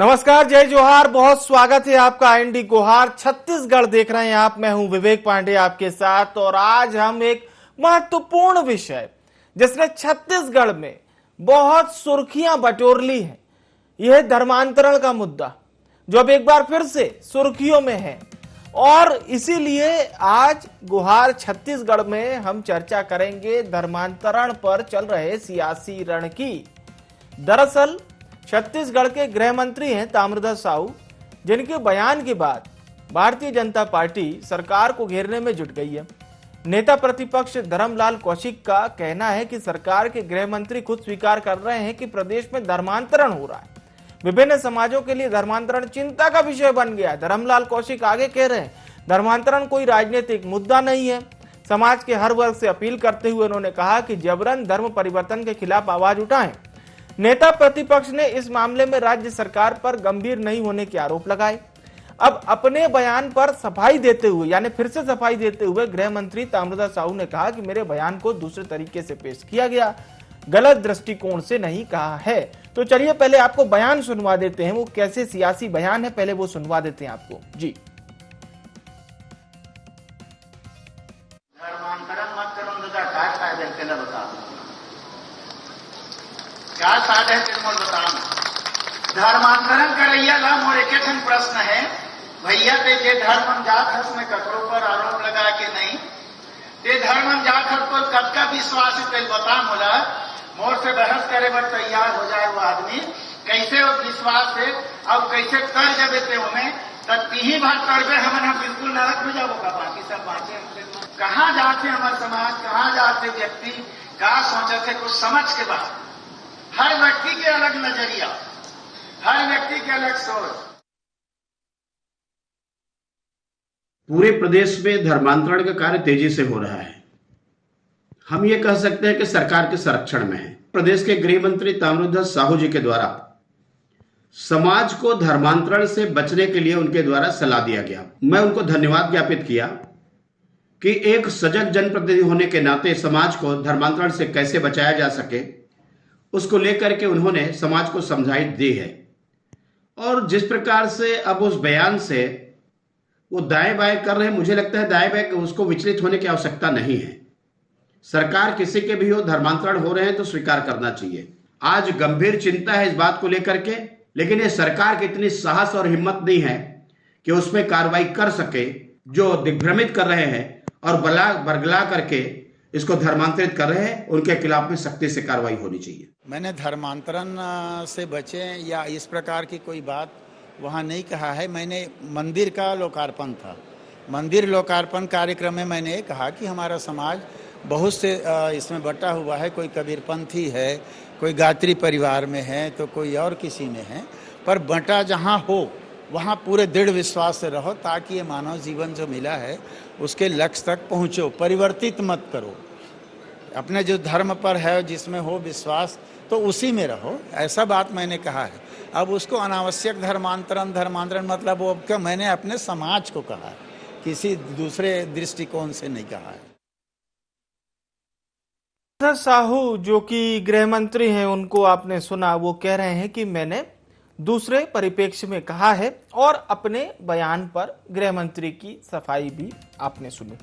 नमस्कार, जय जोहार, बहुत स्वागत है आपका एनडी गोहार छत्तीसगढ़ देख रहे हैं आप। मैं हूं विवेक पांडे आपके साथ और आज हम एक महत्वपूर्ण विषय जिसने छत्तीसगढ़ में बहुत सुर्खियां बटोर ली हैं, यह धर्मांतरण का मुद्दा जो अब एक बार फिर से सुर्खियों में है। और इसीलिए आज गोहार छत्तीसगढ़ में हम चर्चा करेंगे धर्मांतरण पर चल रहे सियासी रण की। दरअसल छत्तीसगढ़ के गृह मंत्री हैं ताम्रध्वज साहू, जिनके बयान के बाद भारतीय जनता पार्टी सरकार को घेरने में जुट गई है। नेता प्रतिपक्ष धर्मलाल कौशिक का कहना है कि सरकार के गृह मंत्री खुद स्वीकार कर रहे हैं कि प्रदेश में धर्मांतरण हो रहा है। विभिन्न समाजों के लिए धर्मांतरण चिंता का विषय बन गया। धर्मलाल कौशिक आगे कह रहे हैं धर्मांतरण कोई राजनीतिक मुद्दा नहीं है। समाज के हर वर्ग से अपील करते हुए उन्होंने कहा कि जबरन धर्म परिवर्तन के खिलाफ आवाज उठाएं। नेता प्रतिपक्ष ने इस मामले में राज्य सरकार पर गंभीर नहीं होने के आरोप लगाए। अब अपने बयान पर सफाई देते हुए, यानी फिर से सफाई देते हुए गृह मंत्री ताम्रध्वज साहू ने कहा कि मेरे बयान को दूसरे तरीके से पेश किया गया, गलत दृष्टिकोण से नहीं कहा है। तो चलिए पहले आपको बयान सुनवा देते हैं, वो कैसे सियासी बयान है, पहले वो सुनवा देते हैं आपको। जी, धर्मांतरण मत करो, क्या फायदा है तेरा बता, क्या फायदा है तेरे मोर बताओ। धर्मांतरण करैया ला मोर एक प्रश्न है, भैया ते जे धर्म हम जात हस में ककरो पर आरोप लगा के नहीं, ते धर्म हम जात हस पर कब का विश्वास है तेल बता मोला। मोर से बहस करे पर तैयार हो जाए वो आदमी, कैसे वो विश्वास है अब कैसे कर जब ते हमें तब ही बात करबे हमन हम बिल्कुल नरक में जाबो का, बाकी सब बातें हमसे कहाँ जाते हमारे समाज, कहाँ जाते व्यक्ति, क्या सोचते कुछ समझ के बाद। हर व्यक्ति के अलग नजरिया, हर व्यक्ति के अलग सोच। पूरे प्रदेश में धर्मांतरण का कार्य तेजी से हो रहा है। हम ये कह सकते हैं कि सरकार के संरक्षण में है। प्रदेश के गृह मंत्री ताम्रध्वज साहू जी के द्वारा समाज को धर्मांतरण से बचने के लिए उनके द्वारा सलाह दिया गया। मैं उनको धन्यवाद ज्ञापित किया कि एक सजग जनप्रतिनिधि होने के नाते समाज को धर्मांतरण से कैसे बचाया जा सके, उसको लेकर के उन्होंने समाज को समझाई दी है। और जिस प्रकार से अब उस बयान से वो दाएं बाएं कर रहे हैं, मुझे लगता है दाएं बाएं उसको विचलित होने की आवश्यकता नहीं है। सरकार किसी के भी हो, धर्मांतरण हो रहे हैं तो स्वीकार करना चाहिए। आज गंभीर चिंता है इस बात को लेकर के, लेकिन ये सरकार की इतनी साहस और हिम्मत नहीं है कि उसमें कार्रवाई कर सके। जो दिग्भ्रमित कर रहे हैं और बरगला करके इसको धर्मांतरित कर रहे हैं, उनके खिलाफ में सख्ती से कार्रवाई होनी चाहिए। मैंने धर्मांतरण से बचे या इस प्रकार की कोई बात वहाँ नहीं कहा है। मैंने मंदिर का लोकार्पण था, मंदिर लोकार्पण कार्यक्रम में मैंने कहा कि हमारा समाज बहुत से इसमें बटा हुआ है, कोई कबीरपंथी है, कोई गायत्री परिवार में है, तो कोई और किसी में है, पर बटा जहाँ हो वहाँ पूरे दृढ़ विश्वास से रहो ताकि ये मानव जीवन जो मिला है उसके लक्ष्य तक पहुँचो। परिवर्तित मत करो, अपने जो धर्म पर है जिसमें हो विश्वास तो उसी में रहो, ऐसा बात मैंने कहा है। अब उसको अनावश्यक धर्मांतरण मतलब वो क्या, मैंने अपने समाज को कहा है, किसी दूसरे दृष्टिकोण से नहीं कहा है। साहू जो कि गृह मंत्री हैं, उनको आपने सुना, वो कह रहे हैं कि मैंने दूसरे परिप्रेक्ष्य में कहा है और अपने बयान पर गृह मंत्री की सफाई भी आपने सुनी।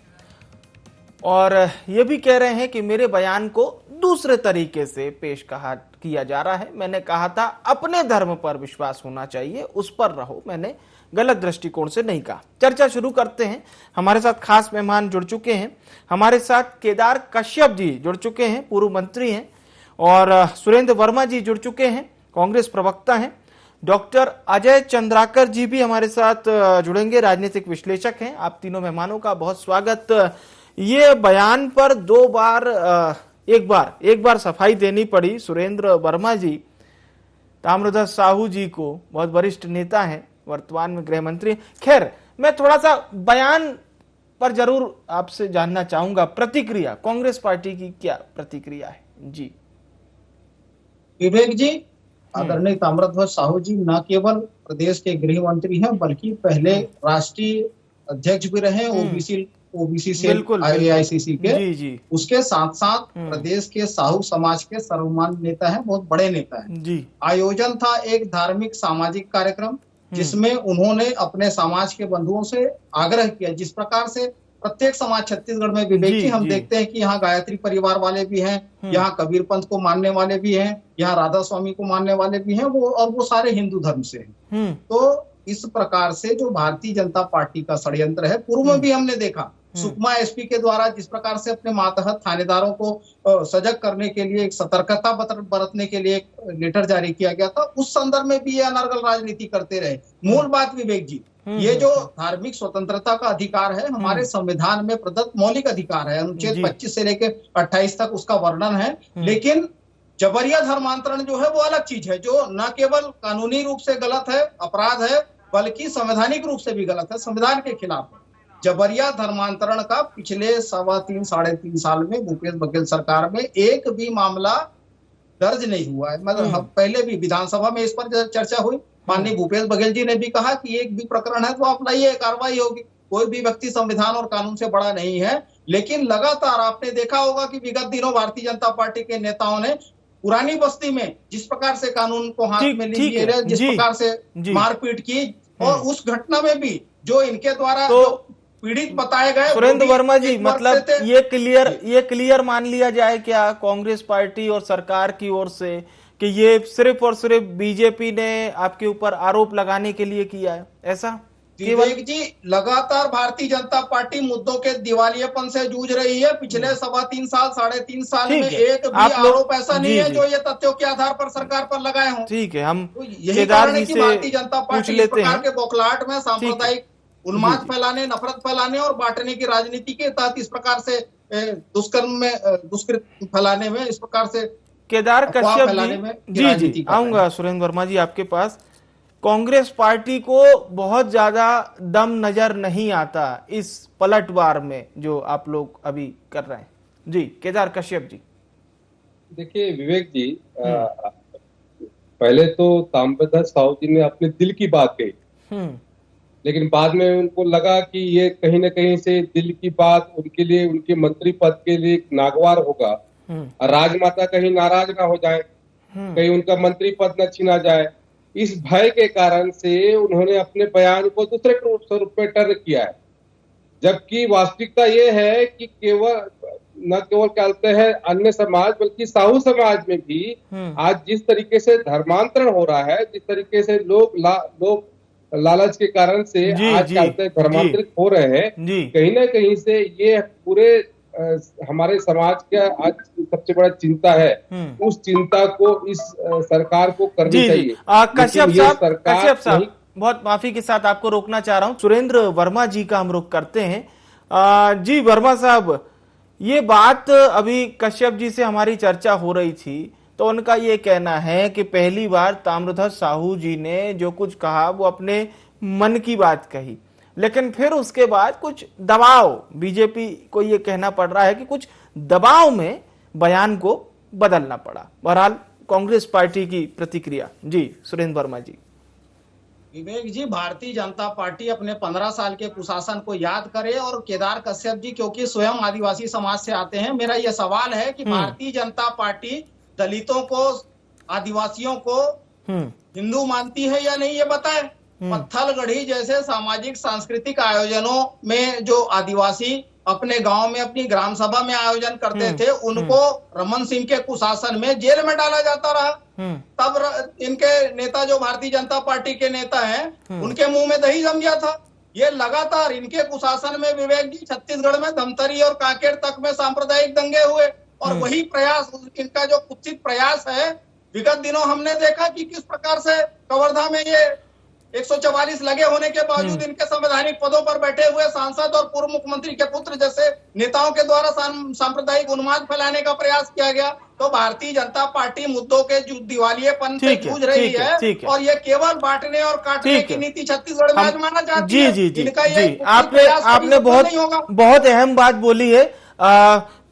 और ये भी कह रहे हैं कि मेरे बयान को दूसरे तरीके से पेश किया जा रहा है। मैंने कहा था अपने धर्म पर विश्वास होना चाहिए, उस पर रहो, मैंने गलत दृष्टिकोण से नहीं कहा। चर्चा शुरू करते हैं। हमारे साथ खास मेहमान जुड़ चुके हैं। हमारे साथ केदार कश्यप जी जुड़ चुके हैं, पूर्व मंत्री हैं, और सुरेंद्र वर्मा जी जुड़ चुके हैं, कांग्रेस प्रवक्ता हैं। डॉक्टर अजय चंद्राकर जी भी हमारे साथ जुड़ेंगे, राजनीतिक विश्लेषक हैं। आप तीनों मेहमानों का बहुत स्वागत। ये बयान पर एक बार सफाई देनी पड़ी सुरेंद्र वर्मा जी। ताम्रध्वज साहू जी को, बहुत वरिष्ठ नेता हैं, वर्तमान में गृह मंत्री। खैर, मैं थोड़ा सा बयान पर जरूर आपसे जानना चाहूंगा, प्रतिक्रिया कांग्रेस पार्टी की क्या प्रतिक्रिया है? जी विवेक जी, आदरणीय ताम्रध्वज साहू जी न केवल प्रदेश के गृह मंत्री हैं बल्कि पहले राष्ट्रीय अध्यक्ष भी रहे, ओबीसी ओबीसी से बिल्कुल एआईसीसी के, जी जी उसके साथ साथ प्रदेश के साहू समाज के सर्वमान्य नेता हैं, बहुत बड़े नेता हैं जी। आयोजन था एक धार्मिक सामाजिक कार्यक्रम जिसमें उन्होंने अपने समाज के बंधुओं से आग्रह किया, जिस प्रकार से प्रत्येक समाज छत्तीसगढ़ में विवेक जी हम देखते हैं कि यहाँ गायत्री परिवार वाले भी हैं, यहाँ कबीर पंथ को मानने वाले भी हैं, यहाँ राधा स्वामी को मानने वाले भी हैं, वो सारे हिंदू धर्म से हैं। तो इस प्रकार से जो भारतीय जनता पार्टी का षड्यंत्र है, पूर्व में भी हमने देखा सुकमा एसपी के द्वारा जिस प्रकार से अपने मातहत थानेदारों को सजग करने के लिए, एक सतर्कता बरतने के लिए एक लेटर जारी किया गया था, उस संदर्भ में भी ये अनर्गल राजनीति करते रहे। मूल बात विवेक जी, ये जो धार्मिक स्वतंत्रता का अधिकार है हमारे संविधान में प्रदत्त मौलिक अधिकार है, अनुच्छेद 25 से लेकर 28 तक उसका वर्णन है, लेकिन जबरिया धर्मांतरण जो है वो अलग चीज है, जो न केवल कानूनी रूप से गलत है, अपराध है, बल्कि संवैधानिक रूप से भी गलत है, संविधान के खिलाफ है। जबरिया धर्मांतरण का पिछले 3.5 साल में भूपेश बघेल सरकार में एक भी मामला दर्ज नहीं हुआ है। मतलब पहले भी विधानसभा में इस पर चर्चा हुई, माननीय भूपेश बघेल जी ने भी कहा कि एक भी प्रकरण है तो आप लाइए, कार्रवाई होगी, कोई भी व्यक्ति संविधान और कानून से बड़ा नहीं है। लेकिन लगातार आपने देखा होगा कि विगत दिनों भारतीय जनता पार्टी के नेताओं ने पुरानी बस्ती में जिस प्रकार से कानून को हाथ में लिए, जिस प्रकार से मारपीट की, और उस घटना में भी जो इनके द्वारा पीड़ित बताए गए सुरेंद्र वर्मा जी, मतलब ये क्लियर मान लिया जाए क्या कांग्रेस पार्टी और सरकार की ओर से कि ये सिर्फ और सिर्फ बीजेपी ने आपके ऊपर आरोप लगाने के लिए किया है, ऐसा? विवेक जी, लगातार भारतीय जनता पार्टी मुद्दों के दिवालियेपन से जूझ रही है। पिछले 3.5 साल में एक भी आरोप ऐसा नहीं है जो ये तथ्यों के आधार पर सरकार पर लगाए हों। ठीक है, हम तो यही कारण है कि भारतीय जनता पार्टी इस प्रकार के बौखलाहट में सांप्रदायिक उन्माद फैलाने, नफरत फैलाने और बांटने की राजनीति के तहत इस प्रकार से दुष्कृत फैलाने में, इस प्रकार से केदार कश्यप जी आऊंगा सुरेंद्र वर्मा जी आपके पास। कांग्रेस पार्टी को बहुत ज्यादा दम नजर नहीं आता इस पलटवार में जो आप लोग अभी कर रहे हैं। जी केदार कश्यप जी। देखिए विवेक जी, पहले तो ताम्रध्वज साहू जी ने अपने दिल की बात कही, लेकिन बाद में उनको लगा कि ये कहीं न कहीं से दिल की बात उनके लिए, उनके मंत्री पद के लिए नागवार होगा, राजमाता कहीं नाराज ना हो जाए, कहीं उनका मंत्री पद न छीना जाए। इस भय के कारण से उन्होंने अपने बयान को दूसरे स्वरूप में टर्न किया है, जबकि वास्तविकता ये है कि न केवल कहते हैं अन्य समाज बल्कि साहू समाज में भी आज जिस तरीके से धर्मांतरण हो रहा है, जिस तरीके से लोग लालच के कारण से आज कहते हैं धर्मांतरित हो रहे हैं, कहीं ना कहीं से ये पूरे हमारे समाज का आज सबसे बड़ा चिंता है। उस चिंता को इस सरकार को करनी चाहिए। कश्यप साहब बहुत माफी के साथ आपको रोकना चाह रहा हूं, सुरेंद्र वर्मा जी का हम रुख करते हैं। जी वर्मा साहब, ये बात अभी कश्यप जी से हमारी चर्चा हो रही थी तो उनका ये कहना है कि पहली बार ताम्रध्वज साहू जी ने जो कुछ कहा वो अपने मन की बात कही, लेकिन फिर उसके बाद कुछ दबाव, बीजेपी को ये कहना पड़ रहा है कि कुछ दबाव में बयान को बदलना पड़ा। बहरहाल कांग्रेस पार्टी की प्रतिक्रिया। जी सुरेंद्र वर्मा जी। विवेक जी, भारतीय जनता पार्टी अपने 15 साल के कुशासन को याद करे, और केदार कश्यप जी क्योंकि स्वयं आदिवासी समाज से आते हैं, मेरा यह सवाल है कि भारतीय जनता पार्टी दलितों को, आदिवासियों को हिंदू मानती है या नहीं, ये बताएं। पत्थलगढ़ी जैसे सामाजिक सांस्कृतिक आयोजनों में जो आदिवासी अपने गांव में अपनी ग्राम सभा में आयोजन करते थे, उनको रमन सिंह के कुशासन में जेल में डाला जाता रहा। तब इनके नेता जो भारतीय जनता पार्टी के नेता हैं, उनके मुंह में दही जम गया था। ये लगातार इनके कुशासन में विवेक जी छत्तीसगढ़ में धमतरी और कांकेर तक में सांप्रदायिक दंगे हुए, और वही प्रयास, इनका जो कुत्सित प्रयास है, विगत दिनों हमने देखा कि किस प्रकार से कवर्धा में ये 144 लगे होने के बावजूद इनके संवैधानिक पदों पर बैठे हुए सांसद और पूर्व मुख्यमंत्री के पुत्र जैसे नेताओं के द्वारा सांप्रदायिक उन्माद फैलाने का प्रयास किया गया। तो भारतीय जनता पार्टी मुद्दों के दिवालियेपन से जूझ रही है, और ये केवल बांटने और काटने की नीति छत्तीसगढ़ में आजमाना चाहती है। जी आपने बहुत अहम बात बोली है।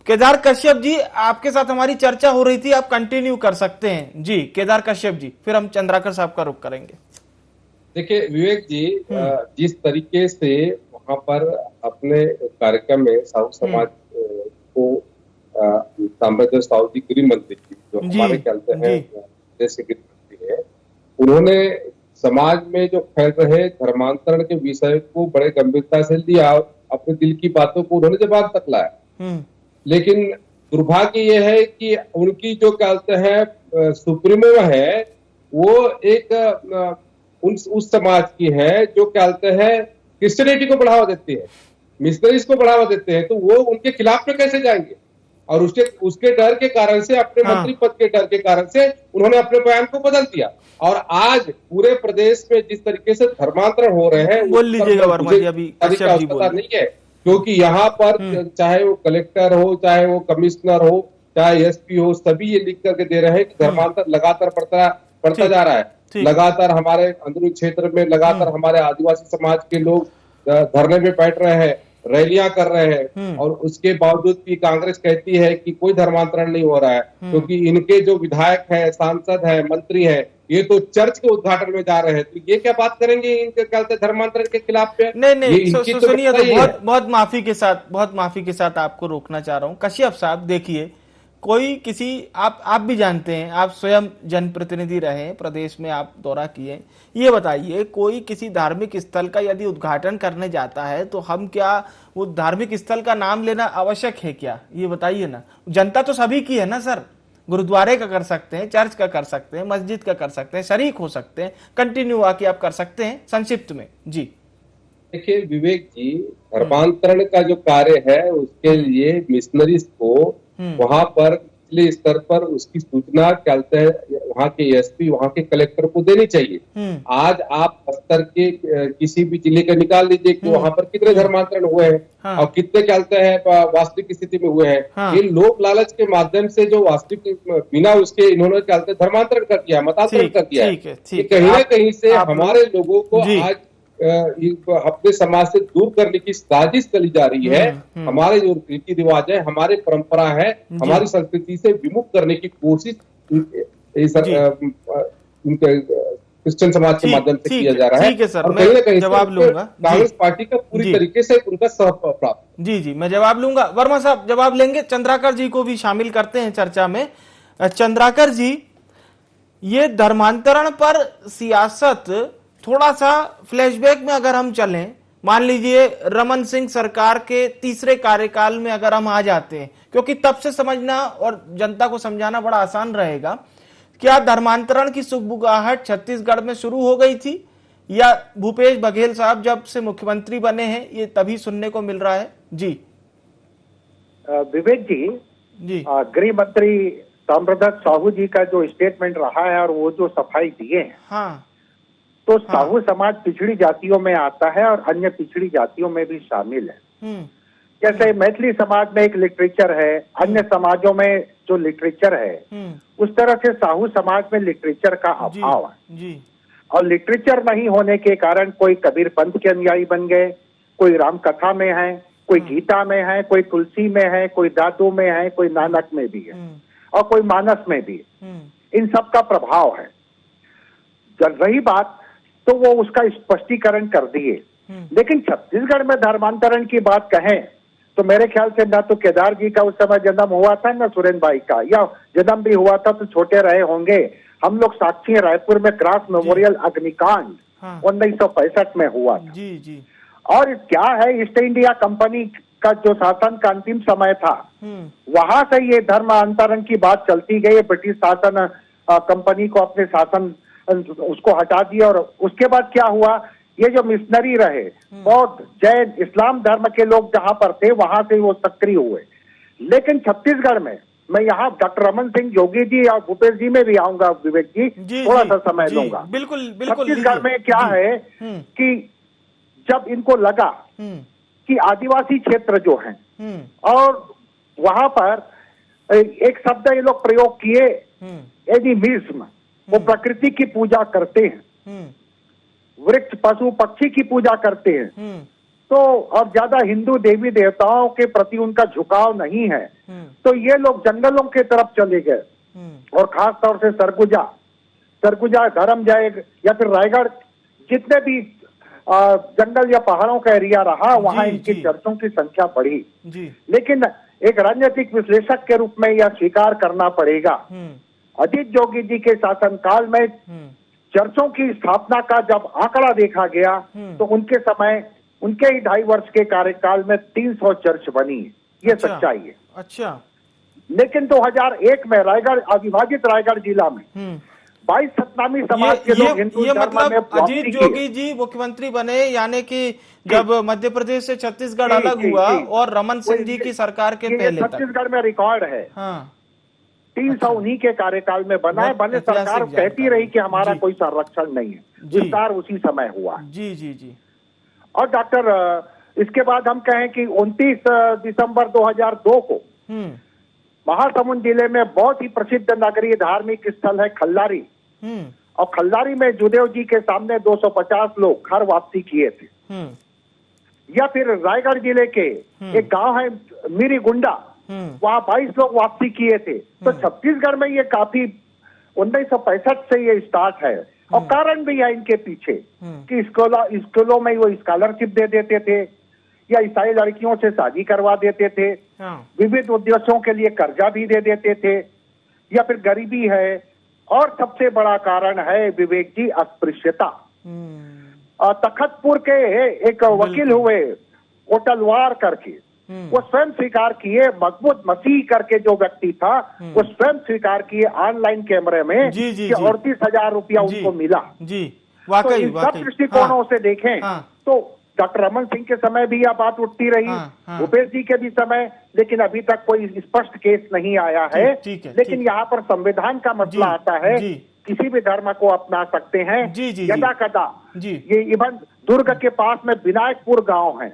केदार कश्यप जी, आपके साथ हमारी चर्चा हो रही थी, आप कंटिन्यू कर सकते हैं। जी केदार कश्यप जी, फिर हम चंद्राकर साहब का रुख करेंगे। देखिए विवेक जी, जिस तरीके से वहां पर अपने कार्यक्रम में साहू समाज को ताम्रध्वज साहू जी गृह मंत्री जी जो हमारे कहते हैं देश के गृह मंत्री है, उन्होंने समाज में जो फैल रहे धर्मांतरण के विषय को बड़े गंभीरता से लिया, अपने दिल की बातों को उन्होंने जवाब तक लाया। लेकिन दुर्भाग्य ये है कि उनकी जो कहते हैं सुप्रीमो है वो एक उस समाज की है जो कहते हैं क्रिश्चियनिटी को बढ़ावा देती है, मिशनरीज को बढ़ावा देते हैं, तो वो उनके खिलाफ में कैसे जाएंगे? और उसके डर के कारण से, अपने मंत्री पद के डर के कारण से उन्होंने अपने बयान को बदल दिया। और आज पूरे प्रदेश में जिस तरीके से धर्मांतरण हो रहे हैं बोल लीजिएगा वर्मा जी, अभी आवश्यकता नहीं है, क्योंकि यहाँ पर चाहे वो कलेक्टर हो, चाहे वो कमिश्नर हो, चाहे एसपी हो, सभी ये लिख करके दे रहे हैं कि धर्मांतर लगातार बढ़ता जा रहा है। लगातार हमारे अंदरूनी क्षेत्र में लगातार हमारे आदिवासी समाज के लोग धरने में बैठ रहे हैं, रैलियां कर रहे हैं, और उसके बावजूद भी कांग्रेस कहती है कि कोई धर्मांतरण नहीं हो रहा है, क्योंकि इनके जो विधायक है, सांसद है, मंत्री है, ये तो चर्च के उद्घाटन में जा रहे हैं। तो ये क्या बात करेंगे इनके कहते धर्मांतरण के खिलाफ पे? नहीं सुनिए, तो बहुत माफी के साथ आपको रोकना चाह रहा हूँ। कश्यप साहब देखिए, कोई किसी आप भी जानते हैं, आप स्वयं जनप्रतिनिधि रहे, प्रदेश में आप दौरा किए, ये बताइए कोई किसी धार्मिक स्थल का यदि उद्घाटन करने जाता है तो हम क्या वो धार्मिक स्थल का नाम लेना आवश्यक है क्या? ये बताइए ना। जनता तो सभी की है ना सर, गुरुद्वारे का कर सकते हैं, चर्च का कर सकते हैं, मस्जिद का कर सकते हैं, शरीक हो सकते हैं, कंटिन्यू आके आप कर सकते हैं। संक्षिप्त में जी देखिए विवेक जी, धर्मांतरण का जो कार्य है उसके लिए मिशनरीज को वहां पर निचले स्तर पर उसकी सूचना कहते हैं वहां के एसपी, वहां के कलेक्टर को देनी चाहिए। आज आप बस्तर के किसी भी जिले का निकाल लीजिए कि वहां पर कितने धर्मांतरण हुए हैं और कितने कहते हैं वास्तविक स्थिति में हुए हैं। ये लोक लालच के माध्यम से जो वास्तविक बिना उसके इन्होंने कहते धर्मांतरण कर दिया, मतांतरण कर दिया है। कहीं ना कहीं से हमारे लोगों को आज अपने समाज से दूर करने की साजिश चली जा रही है। हमारे जो रीति रिवाज है, हमारे परंपरा है, हमारी संस्कृति से विमुख करने की कोशिश क्रिश्चियन समाज के माध्यम से किया जा रहा है। ठीक है सर, और कहीं ना कहीं जवाब लूंगा। कांग्रेस पार्टी का पूरी तरीके से उनका सहप्राप्त। जी मैं जवाब लूंगा। वर्मा साहब जवाब लेंगे। चंद्राकर जी को भी शामिल करते हैं चर्चा में। चंद्राकर जी, ये धर्मांतरण पर सियासत, थोड़ा सा फ्लैशबैक में अगर हम चलें, मान लीजिए रमन सिंह सरकार के तीसरे कार्यकाल में अगर हम आ जाते हैं, क्योंकि तब से समझना और जनता को समझाना बड़ा आसान रहेगा, क्या धर्मांतरण की सुगबुगाहट छत्तीसगढ़ में शुरू हो गई थी या भूपेश बघेल साहब जब से मुख्यमंत्री बने हैं ये तभी सुनने को मिल रहा है? जी विवेक जी, गृह मंत्री ताम्रध्वज साहू जी का जो स्टेटमेंट रहा है और वो जो सफाई दिए हैं, हाँ, तो साहू समाज पिछड़ी जातियों में आता है और अन्य पिछड़ी जातियों में भी शामिल है। जैसे मैथिली समाज में एक लिटरेचर है, अन्य समाजों में जो लिटरेचर है, उस तरह से साहू समाज में लिटरेचर का अभाव है। और लिटरेचर नहीं होने के कारण कोई कबीर पंथ के अनुयायी बन गए, कोई राम कथा में है, कोई गीता में है, कोई तुलसी में है, कोई दादू में है, कोई नानक में भी है और कोई मानस में भी। इन सब का प्रभाव है। जब रही बात तो वो उसका स्पष्टीकरण कर दिए। लेकिन छत्तीसगढ़ में धर्मांतरण की बात कहें तो मेरे ख्याल से ना तो केदार जी का उस समय जन्म हुआ था, ना सुरेन बाई का, या जन्म भी हुआ था तो छोटे रहे होंगे। हम लोग साक्षी हैं, रायपुर में क्रॉस मेमोरियल अग्निकांड 1965 में हुआ था। जी। और क्या है, ईस्ट इंडिया कंपनी का जो शासन का अंतिम समय था, वहां से ये धर्मांतरण की बात चलती गई। ब्रिटिश शासन कंपनी को अपने शासन उसको हटा दिया और उसके बाद क्या हुआ, ये जो मिशनरी रहे, बौद्ध, जैन, इस्लाम धर्म के लोग जहां पर थे वहां से वो सक्रिय हुए। लेकिन छत्तीसगढ़ में, मैं यहाँ डॉक्टर रमन सिंह योगी जी और भूपेश जी में भी आऊंगा विवेक जी, थोड़ा सा समय लूंगा। बिल्कुल। छत्तीसगढ़ में क्या है कि जब इनको लगा कि आदिवासी क्षेत्र जो है, और वहां पर एक शब्द ये लोग प्रयोग किए, एनिमिज्म, वो प्रकृति की पूजा करते हैं, वृक्ष पशु पक्षी की पूजा करते हैं, तो और ज्यादा हिंदू देवी देवताओं के प्रति उनका झुकाव नहीं है। तो ये लोग जंगलों के तरफ चले गए और खास तौर से सरगुजा, धर्मजय या फिर रायगढ़, जितने भी जंगल या पहाड़ों का एरिया रहा, वहां जी, इनकी जी। चर्चों की संख्या बढ़ी। जी। लेकिन एक राजनीतिक विश्लेषक के रूप में यह स्वीकार करना पड़ेगा, अजीत जोगी जी के शासनकाल में चर्चों की स्थापना का जब आंकड़ा देखा गया तो उनके समय, उनके ही 2.5 वर्ष के कार्यकाल में 300 चर्च बनी। ये अच्छा। सच्चाई है। अच्छा। लेकिन 2001 में रायगढ़, अविभाजित रायगढ़ जिला में 22 सतनामी समाज के लोग हिंदू ये धर्म में मतलब वापसी अजीत किए। जोगी जी मुख्यमंत्री बने, यानी कि जब मध्य प्रदेश से छत्तीसगढ़ अलग हुआ और रमन सिंह जी की सरकार के ये पहले तक। छत्तीसगढ़ में रिकॉर्ड है। हाँ। 300 उन्हीं के कार्यकाल में बना है। बहुत भले ऐतिहासिक सरकार कहती जानकारी। रही कि हमारा जी। कोई संरक्षण नहीं है, जी। विस्तार उसी समय हुआ। जी जी जी। और डॉक्टर, इसके बाद हम कहें कि 29 दिसंबर 2002 को महासमुंद जिले में बहुत ही प्रसिद्ध नगरीय धार्मिक स्थल है खल्लारी, और खल्लारी में जुदेव जी के सामने 250 लोग घर वापसी किए थे। या फिर रायगढ़ जिले के एक गांव है मिरी गुंडा, वहां 22 लोग वापसी किए थे। तो छत्तीसगढ़ में ये काफी 1965 से ये स्टार्ट है, और कारण भी है इनके पीछे कि स्कूलों में वो स्कॉलरशिप दे देते थे, या ईसाई लड़कियों से शादी करवा देते थे, विविध उद्देश्यों के लिए कर्जा भी दे देते थे, या फिर गरीबी है, और सबसे बड़ा कारण है विवेक जी अस्पृश्यता। तखतपुर के एक वकील हुए कोटलवार करके, वो स्वयं स्वीकार किए, मकबूत मसीह करके जो व्यक्ति था वो स्वयं स्वीकार किए ऑनलाइन कैमरे में जी, जी, कि जी। 38,000 रुपया उनको मिला। जी तो वाकई इन सब वाकई। दृष्टिकोणों से देखें तो डॉक्टर रमन सिंह के समय भी यह बात उठती रही, भूपेश जी के भी समय, लेकिन अभी तक कोई स्पष्ट केस नहीं आया है। ठीक है, लेकिन ठीक। यहाँ पर संविधान का मसला आता है, जी। किसी भी धर्म को अपना सकते हैं जी, जी, यदा जी। कदा। जी। ये इवन दुर्ग के पास में विनायकपुर गांव है,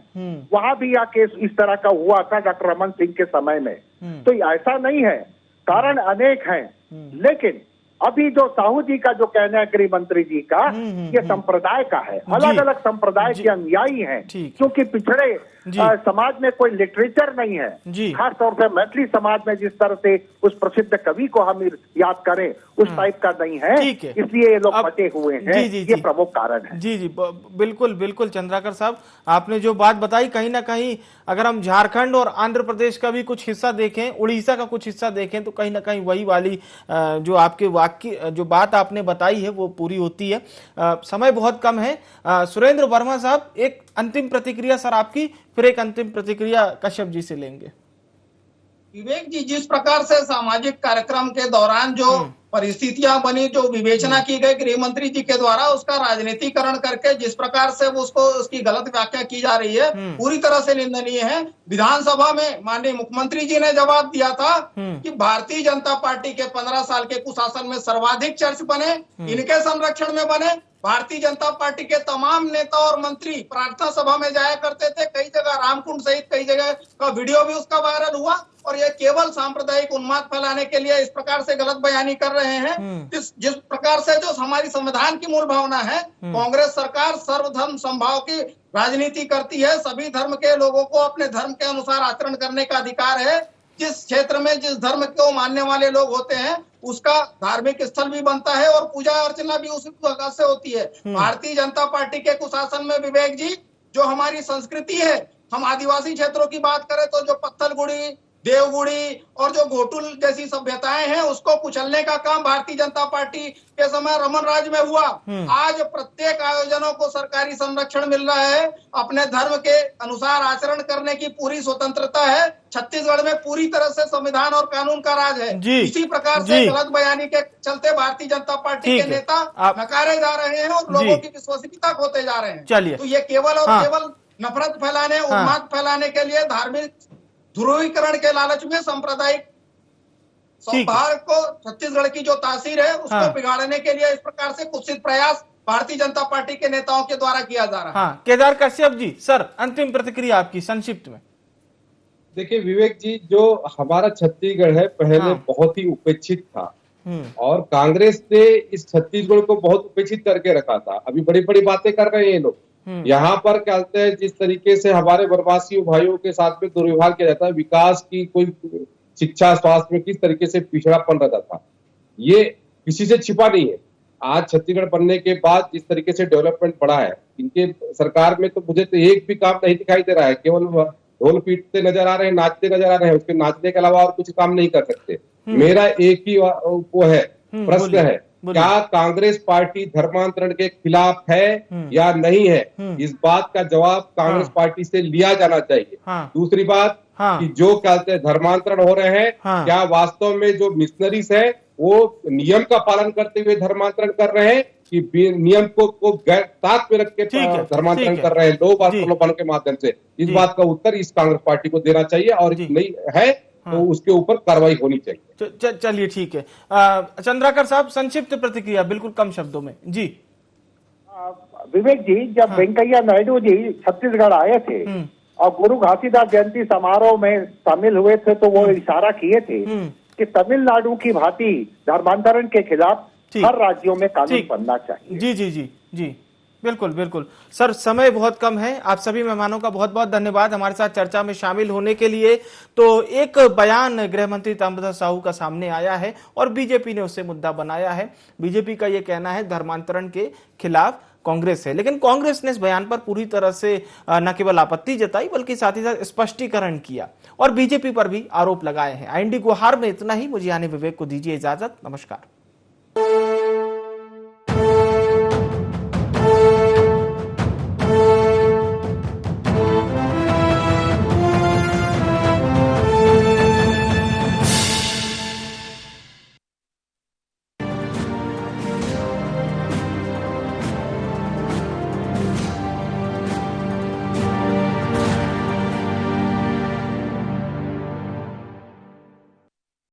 वहां भी यह केस इस तरह का हुआ था डॉक्टर रमन सिंह के समय में। तो ऐसा नहीं है, कारण अनेक हैं। लेकिन अभी जो साहू जी का जो कहना है गृह मंत्री जी का, ये संप्रदाय का है, अलग अलग संप्रदाय के अनुयायी हैं, क्योंकि पिछड़े समाज में कोई लिटरेचर नहीं है। खास तौर से मैथिली समाज में जिस तरह से उस प्रसिद्ध कवि को हम याद करें उस टाइप का नहीं है, इसलिए ये लोग फटे हुए हैं। ये प्रमुख कारण है। जी जी बिल्कुल बिल्कुल चंद्राकर साहब, आपने जो बात बताई, कहीं ना कहीं अगर हम झारखंड और आंध्र प्रदेश का भी कुछ हिस्सा देखें, उड़ीसा का कुछ हिस्सा देखें, तो कहीं ना कहीं वही वाली जो आपके वाक्य, जो बात आपने बताई है वो पूरी होती है। समय बहुत कम है। सुरेंद्र वर्मा साहब, एक अंतिम प्रतिक्रिया सर आपकी, फिर एक अंतिम प्रतिक्रिया कश्यप जी से लेंगे। विवेक जी, जिस प्रकार से सामाजिक कार्यक्रम के दौरान जो परिस्थितियां बनी, जो विवेचना की गई गृह मंत्री जी के द्वारा, उसका राजनीतिकरण करके जिस प्रकार से उसको उसकी गलत व्याख्या की जा रही है, पूरी तरह से निंदनीय है। विधानसभा में माननीय मुख्यमंत्री जी ने जवाब दिया था कि भारतीय जनता पार्टी के 15 साल के कुशासन में सर्वाधिक चर्च बने, इनके संरक्षण में बने। भारतीय जनता पार्टी के तमाम नेता और मंत्री प्रार्थना सभा में जाया करते थे, कई जगह रामकुंड सहित कई जगह का वीडियो भी उसका वायरल हुआ, और ये केवल सांप्रदायिक उन्माद फैलाने के लिए इस प्रकार से गलत बयानी कर रहे हैं। जिस प्रकार से जो हमारी संविधान की मूल भावना है, कांग्रेस सरकार सर्वधर्म समभाव की राजनीति करती है, सभी धर्म के लोगों को अपने धर्म के अनुसार आचरण करने का अधिकार है। जिस क्षेत्र में जिस धर्म को मानने वाले लोग होते हैं उसका धार्मिक स्थल भी बनता है और पूजा अर्चना भी उसी प्रकार से होती है। भारतीय जनता पार्टी के कुशासन में विवेक जी, जो हमारी संस्कृति है, हम आदिवासी क्षेत्रों की बात करें तो जो पत्थलगुड़ी, देवगुड़ी और जो घोटुल जैसी सभ्यताएं हैं, उसको कुचलने का काम भारतीय जनता पार्टी के समय रमन राज में हुआ। आज प्रत्येक आयोजनों को सरकारी संरक्षण मिल रहा है, अपने धर्म के अनुसार आचरण करने की पूरी स्वतंत्रता है। छत्तीसगढ़ में पूरी तरह से संविधान और कानून का राज है। इसी प्रकार से गलत बयानी के चलते भारतीय जनता पार्टी के नेता नकारे जा रहे हैं और लोगों की विश्वसनीयता खोते जा रहे हैं। तो ये केवल और केवल नफरत फैलाने, उन्माद फैलाने के लिए, धार्मिक ध्रुवीकरण के लालच में सांप्रदायिक सौहार्द को, छत्तीसगढ़ की जो तासीर है उसको बिगाड़ने के लिए इस प्रकार से कुत्सित प्रयास भारतीय जनता पार्टी के नेताओं के द्वारा किया जा रहा है। केदार कश्यप जी, सर अंतिम प्रतिक्रिया आपकी संक्षिप्त में। देखिए विवेक जी, जो हमारा छत्तीसगढ़ है पहले बहुत ही उपेक्षित था, और कांग्रेस ने इस छत्तीसगढ़ को बहुत उपेक्षित करके रखा था। अभी बड़ी बड़ी बातें कर रहे हैं लोग। यहाँ पर क्या कहते हैं, जिस तरीके से हमारे वनवासी भाइयों के साथ में दुर्व्यवहार किया जाता है, विकास की कोई शिक्षा स्वास्थ्य में किस तरीके से पिछड़ापन रहता था, ये किसी से छिपा नहीं है। आज छत्तीसगढ़ बनने के बाद जिस तरीके से डेवलपमेंट बढ़ा है, इनके सरकार में तो मुझे तो एक भी काम नहीं दिखाई दे रहा है। केवल ढोल पीटते नजर आ रहे हैं, नाचते नजर आ रहे हैं, उसके नाचने के अलावा और कुछ काम नहीं कर सकते। मेरा एक ही वो है प्रश्न है, क्या कांग्रेस पार्टी धर्मांतरण के खिलाफ है या नहीं है? इस बात का जवाब कांग्रेस पार्टी से लिया जाना चाहिए। दूसरी बात कि जो कहते हैं धर्मांतरण हो रहे हैं, क्या वास्तव में जो मिशनरीज है वो नियम का पालन करते हुए धर्मांतरण कर रहे हैं कि नियम को गैर ताक में रख के धर्मांतरण कर रहे हैं लोग और प्रलोभन के माध्यम से? इस बात का उत्तर इस कांग्रेस पार्टी को देना चाहिए और नहीं है तो उसके ऊपर कार्रवाई होनी चाहिए। चलिए ठीक है। चंद्राकर साहब, संक्षिप्त प्रतिक्रिया बिल्कुल कम शब्दों में जी। विवेक जी, जब वेंकैया नायडू जी छत्तीसगढ़ आए थे और गुरु घासीदास जयंती समारोह में शामिल हुए थे तो वो इशारा किए थे कि तमिलनाडु की भांति धर्मांतरण के खिलाफ हर राज्यों में कानून बनना चाहिए। जी जी जी जी, बिल्कुल बिल्कुल सर, समय बहुत कम है। आप सभी मेहमानों का बहुत बहुत धन्यवाद हमारे साथ चर्चा में शामिल होने के लिए। तो एक बयान गृह मंत्री ताम्रध्वज साहू का सामने आया है और बीजेपी ने उसे मुद्दा बनाया है। बीजेपी का यह कहना है धर्मांतरण के खिलाफ कांग्रेस है, लेकिन कांग्रेस ने इस बयान पर पूरी तरह से न केवल आपत्ति जताई बल्कि साथ ही साथ स्पष्टीकरण किया और बीजेपी पर भी आरोप लगाए हैं। आईएनडी गुहार में इतना ही। मुझे यानी विवेक को दीजिए इजाजत। नमस्कार।